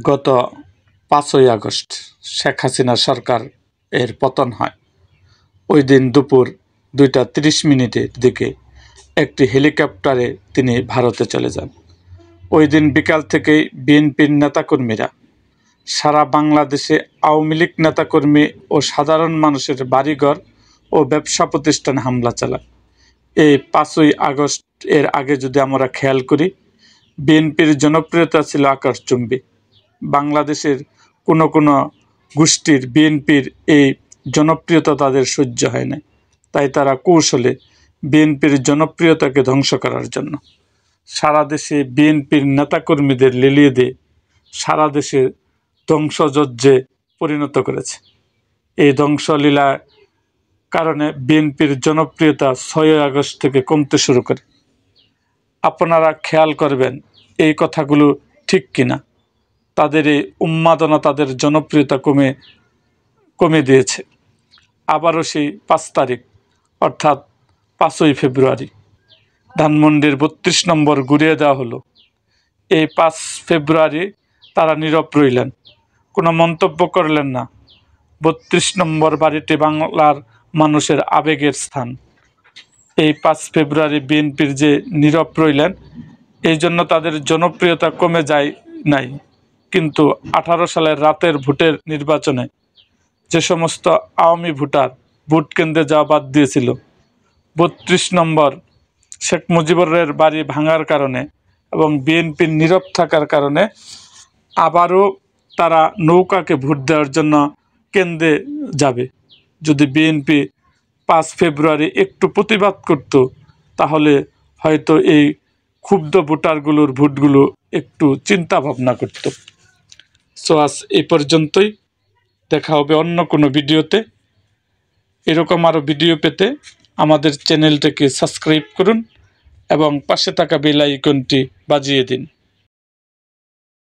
গত ৫ই আগস্ট শেখ হাসিনা সরকার এর পতন হয়। ওই দিন দুপুর ২টা ৩০ মিনিটের দিকে একটি হেলিকপ্টারে তিনি ভারতে চলে যান। ওই দিন বিকাল থেকেই বিএনপির নেতাকর্মীরা সারা বাংলাদেশে আওয়ামী লীগ নেতাকর্মী ও সাধারণ মানুষের বাড়িঘর ও ব্যবসা প্রতিষ্ঠানে হামলা চালায়। এই ৫ই আগস্ট এর আগে যদি আমরা খেয়াল করি, বিএনপির জনপ্রিয়তা ছিল আকাশচুম্বী। বাংলাদেশের কোনো গোষ্ঠীর বিএনপির এই জনপ্রিয়তা তাদের সহ্য হয় না, তাই তারা কৌশলে বিএনপির জনপ্রিয়তাকে ধ্বংস করার জন্য সারা দেশে বিএনপির নেতাকর্মীদের লেলিয়ে দিয়ে সারা দেশে ধ্বংসযজ্ঞে পরিণত করেছে। এই ধ্বংসলীলার কারণে বিএনপির জনপ্রিয়তা ৬ই আগস্ট থেকে কমতে শুরু করে। আপনারা খেয়াল করবেন এই কথাগুলো ঠিক কিনা। তাদের এই উন্মাদনা তাদের জনপ্রিয়তা কমে দিয়েছে। আবারও সেই ৫ তারিখ অর্থাৎ ৫ই ফেব্রুয়ারি ধানমন্ডির ৩২ নম্বর ঘুরিয়ে দেওয়া হলো। এই ৫ ফেব্রুয়ারি তারা নীরব রইলেন, কোনো মন্তব্য করলেন না। ৩২ নম্বর বাড়িটি বাংলার মানুষের আবেগের স্থান। এই ৫ ফেব্রুয়ারি বিএনপির যে নীরব রইলেন, এই জন্য তাদের জনপ্রিয়তা কমে যায় নাই। কিন্তু ১৮ সালের রাতের ভোটের নির্বাচনে যে সমস্ত আওয়ামী ভোটার ভোট কেন্দ্রে যাওয়া বাদ দিয়েছিল, ৩২ নম্বর শেখ মুজিবুরের বাড়ি ভাঙার কারণে এবং বিএনপির নীরব থাকার কারণে আবারও তারা নৌকাকে ভোট দেওয়ার জন্য কেন্দ্রে যাবে। যদি বিএনপি ৫ ফেব্রুয়ারি একটু প্রতিবাদ করত, তাহলে হয়তো এই ক্ষুব্ধ ভোটারগুলোর ভোটগুলো একটু চিন্তা ভাবনা করত। সো আজ এই পর্যন্তই, দেখা হবে অন্য কোনো ভিডিওতে। এরকম আরও ভিডিও পেতে আমাদের চ্যানেলটাকে সাবস্ক্রাইব করুন এবং পাশে থাকা বেল আইকনটি বাজিয়ে দিন।